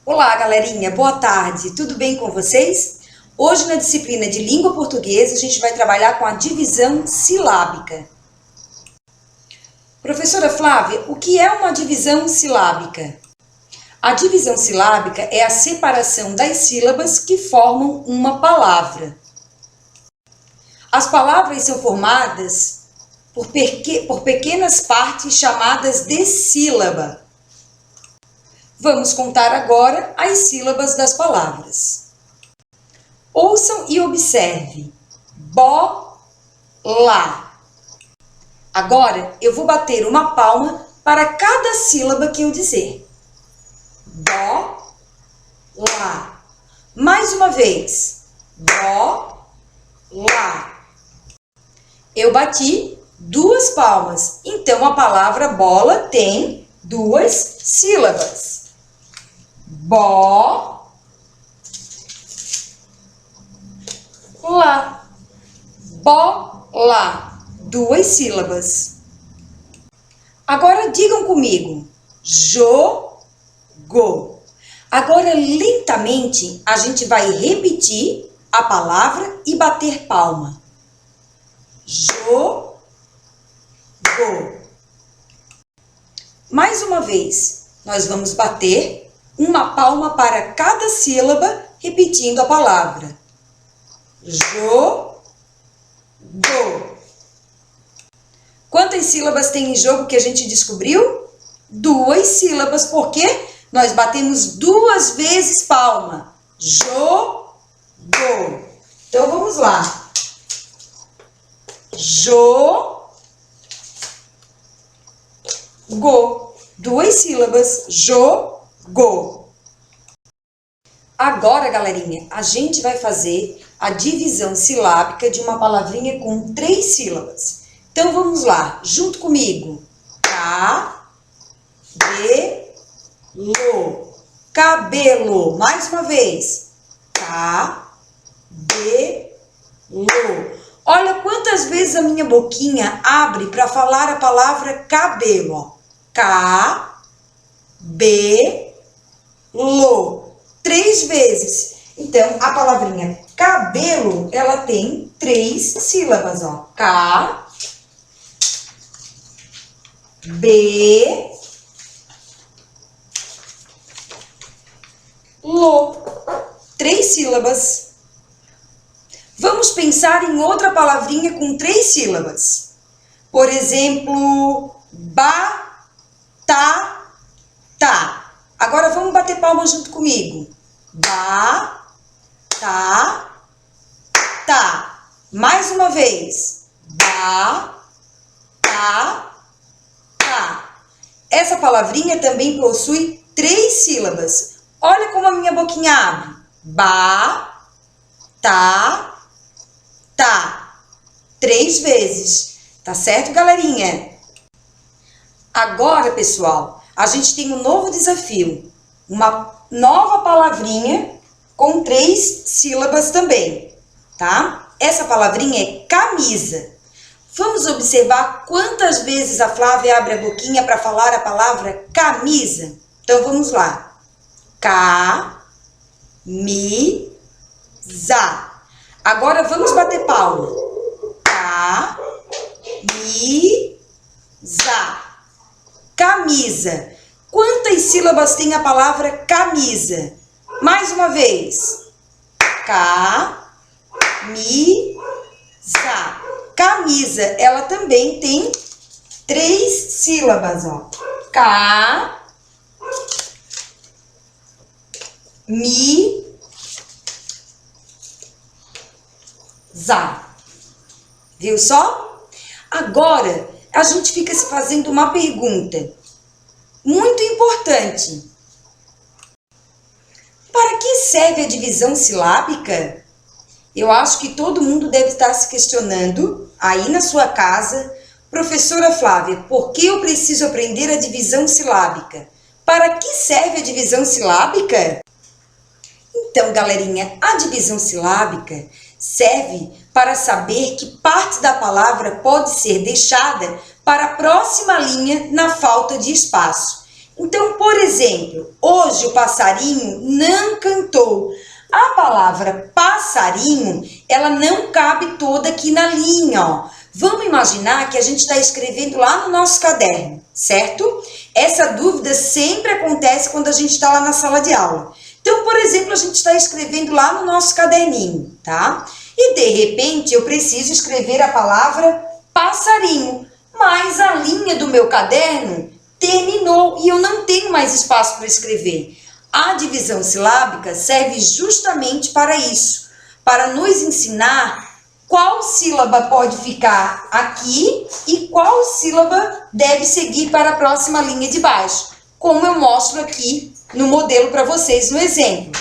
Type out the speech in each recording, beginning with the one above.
Olá, galerinha, boa tarde, tudo bem com vocês? Hoje, na disciplina de língua portuguesa, a gente vai trabalhar com a divisão silábica. Professora Flávia, o que é uma divisão silábica? A divisão silábica é a separação das sílabas que formam uma palavra. As palavras são formadas por pequenas partes chamadas de sílaba. Vamos contar agora as sílabas das palavras. Ouçam e observe. Bola. Agora eu vou bater uma palma para cada sílaba que eu dizer. Bola. Mais uma vez. Bola. Eu bati 2 palmas, então a palavra bola tem 2 sílabas. Bola. 2 sílabas. Agora digam comigo. Jogo. Agora lentamente a gente vai repetir a palavra e bater palma. Jogo. Mais uma vez, nós vamos bater uma palma para cada sílaba, repetindo a palavra. Jogo. Quantas sílabas tem em jogo que a gente descobriu? 2 sílabas, porque nós batemos 2 vezes palma. Jogo. Então vamos lá. Jogo. 2 sílabas. Jogo. Agora, galerinha, a gente vai fazer a divisão silábica de uma palavrinha com 3 sílabas. Então, vamos lá, junto comigo. Cabelo. Mais uma vez. Cabelo. Olha quantas vezes a minha boquinha abre para falar a palavra cabelo. Ó. Cabelo. 3 vezes. Então, a palavrinha cabelo, ela tem 3 sílabas, ó. Cabelo. 3 sílabas. Vamos pensar em outra palavrinha com 3 sílabas. Por exemplo, batata. Agora vamos bater palmas junto comigo. Batata. Mais uma vez. Batata. Essa palavrinha também possui 3 sílabas. Olha como a minha boquinha abre. Batata. 3 vezes. Tá certo, galerinha? Agora, pessoal, a gente tem um novo desafio. Uma nova palavrinha com 3 sílabas também, tá? Essa palavrinha é camisa. Vamos observar quantas vezes a Flávia abre a boquinha para falar a palavra camisa. Então, vamos lá. Camisa. Agora, vamos bater palma. Camisa. Quantas sílabas tem a palavra camisa? Mais uma vez. Camisa. Ela também tem 3 sílabas, ó. Viu só? Agora, a gente fica se fazendo uma pergunta muito importante. Para que serve a divisão silábica? Eu acho que todo mundo deve estar se questionando aí na sua casa. Professora Flávia, por que eu preciso aprender a divisão silábica? Para que serve a divisão silábica? Então, galerinha, a divisão silábica serve para saber que parte da palavra pode ser deixada para a próxima linha na falta de espaço. Então, por exemplo, hoje o passarinho não cantou. A palavra passarinho, ela não cabe toda aqui na linha, ó. Vamos imaginar que a gente está escrevendo lá no nosso caderno, certo? Essa dúvida sempre acontece quando a gente está lá na sala de aula. Então, por exemplo, a gente está escrevendo lá no nosso caderninho, tá? E de repente eu preciso escrever a palavra passarinho, mas a linha do meu caderno terminou e eu não tenho mais espaço para escrever. A divisão silábica serve justamente para isso, para nos ensinar qual sílaba pode ficar aqui e qual sílaba deve seguir para a próxima linha de baixo, como eu mostro aqui no modelo para vocês no exemplo.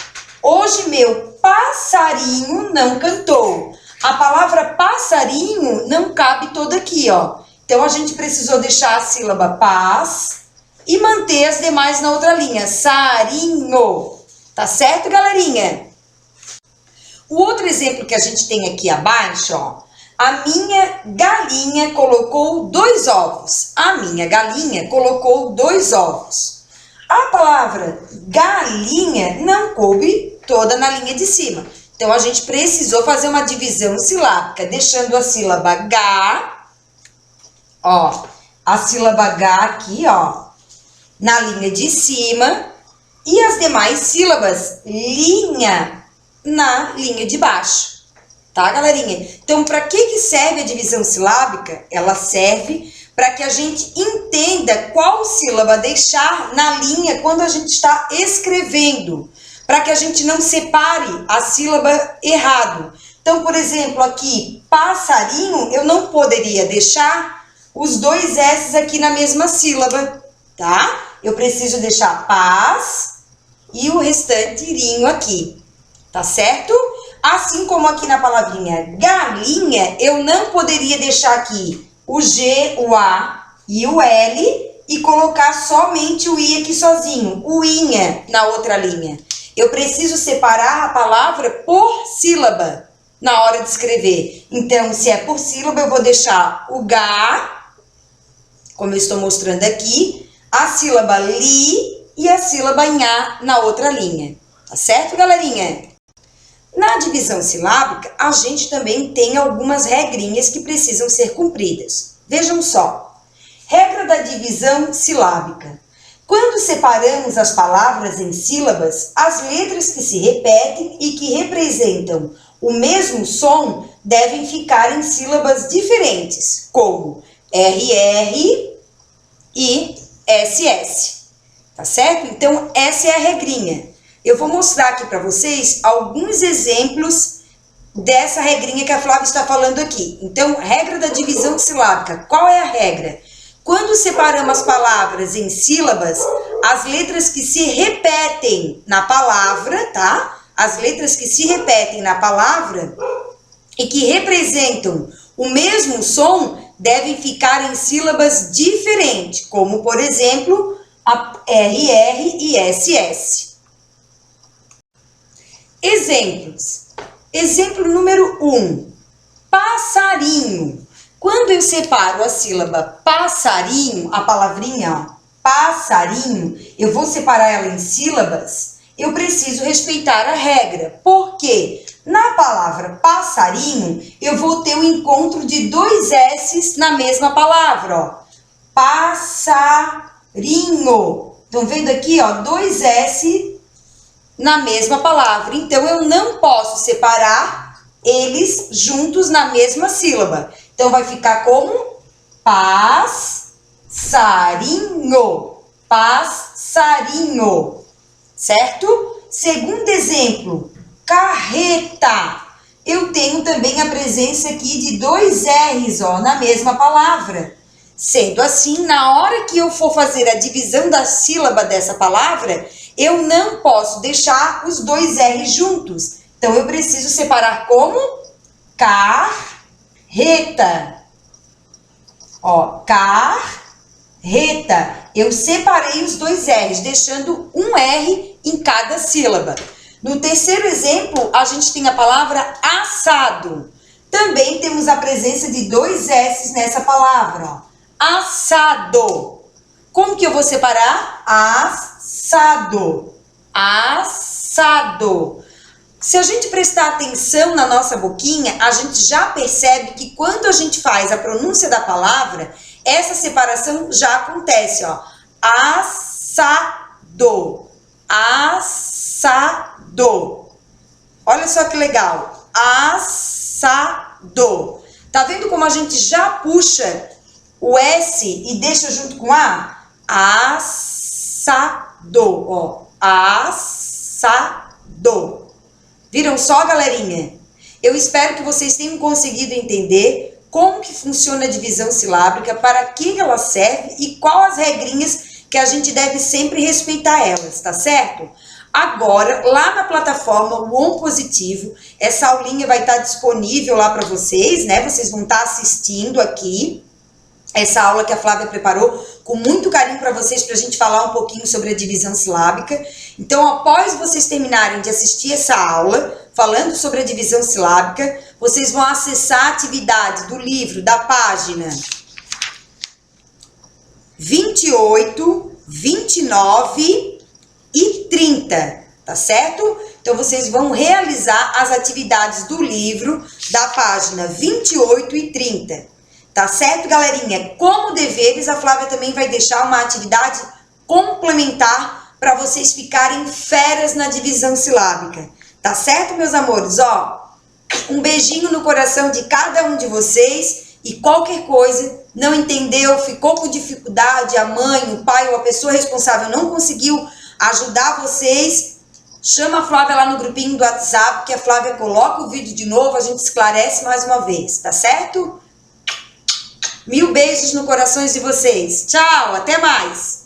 Hoje meu passarinho não cantou. A palavra passarinho não cabe toda aqui, ó. Então a gente precisou deixar a sílaba pas e manter as demais na outra linha. Sarinho. Tá certo, galerinha? O outro exemplo que a gente tem aqui abaixo, ó. A minha galinha colocou 2 ovos. A minha galinha colocou 2 ovos. A palavra galinha não coube toda na linha de cima. Então, a gente precisou fazer uma divisão silábica, deixando a sílaba G, ó, a sílaba G aqui, ó, na linha de cima, e as demais sílabas, linha, na linha de baixo. Tá, galerinha? Então, para que serve a divisão silábica? Ela serve para que a gente entenda qual sílaba deixar na linha quando a gente está escrevendo, para que a gente não separe a sílaba errado. Então, por exemplo, aqui, passarinho, eu não poderia deixar os 2 S aqui na mesma sílaba, tá? Eu preciso deixar pas e o restante rinho aqui, tá certo? Assim como aqui na palavrinha galinha, eu não poderia deixar aqui o G, o A e o L e colocar somente o I aqui sozinho, o inha na outra linha. Eu preciso separar a palavra por sílaba na hora de escrever. Então, se é por sílaba, eu vou deixar o G, como eu estou mostrando aqui, a sílaba li e a sílaba nhá na outra linha. Tá certo, galerinha? Na divisão silábica, a gente também tem algumas regrinhas que precisam ser cumpridas. Vejam só. Regra da divisão silábica. Quando separamos as palavras em sílabas, as letras que se repetem e que representam o mesmo som devem ficar em sílabas diferentes, como RR e SS. Tá certo? Então, essa é a regrinha. Eu vou mostrar aqui para vocês alguns exemplos dessa regrinha que a Flávia está falando aqui. Então, regra da divisão silábica. Qual é a regra? Quando separamos as palavras em sílabas, as letras que se repetem na palavra, tá? As letras que se repetem na palavra e que representam o mesmo som devem ficar em sílabas diferentes, como, por exemplo, a RR e SS. Exemplos. Exemplo número 1. Passarinho. Quando eu separo a sílaba passarinho, a palavrinha, ó, passarinho, eu vou separar ela em sílabas, eu preciso respeitar a regra. Por quê? Na palavra passarinho, eu vou ter o encontro de 2 S's na mesma palavra, ó. Passarinho. Estão vendo aqui, ó, 2 S na mesma palavra. Então, eu não posso separar eles juntos na mesma sílaba. Então, vai ficar como passarinho. Passarinho. Certo? Segundo exemplo, carreta. Eu tenho também a presença aqui de 2 R's, ó, na mesma palavra. Sendo assim, na hora que eu for fazer a divisão da sílaba dessa palavra, eu não posso deixar os 2 R's juntos. Então, eu preciso separar como carreta. Ó, carreta. Eu separei os 2 R's, deixando um R em cada sílaba. No terceiro exemplo, a gente tem a palavra assado. Também temos a presença de 2 S's nessa palavra, ó. Assado. Como que eu vou separar? Assado. Assado. Se a gente prestar atenção na nossa boquinha, a gente já percebe que quando a gente faz a pronúncia da palavra, essa separação já acontece, ó. Assado. Assado. Olha só que legal. Assado. Tá vendo como a gente já puxa o S e deixa junto com A? Assado, ó. Assado. Viram só, galerinha? Eu espero que vocês tenham conseguido entender como que funciona a divisão silábica, para que ela serve e quais as regrinhas que a gente deve sempre respeitar elas, tá certo? Agora, lá na plataforma ON Positivo, essa aulinha vai estar disponível lá para vocês, né? Vocês vão estar assistindo aqui essa aula que a Flávia preparou com muito carinho para vocês, para a gente falar um pouquinho sobre a divisão silábica. Então, após vocês terminarem de assistir essa aula, falando sobre a divisão silábica, vocês vão acessar a atividade do livro, da página 28, 29 e 30, tá certo? Então, vocês vão realizar as atividades do livro da página 28 e 30. Tá certo, galerinha? Como deveres, a Flávia também vai deixar uma atividade complementar para vocês ficarem feras na divisão silábica. Tá certo, meus amores? Ó, um beijinho no coração de cada um de vocês e qualquer coisa, não entendeu, ficou com dificuldade, a mãe, o pai ou a pessoa responsável não conseguiu ajudar vocês, chama a Flávia lá no grupinho do WhatsApp, que a Flávia coloca o vídeo de novo, a gente esclarece mais uma vez, tá certo? Mil beijos no coração de vocês. Tchau, até mais!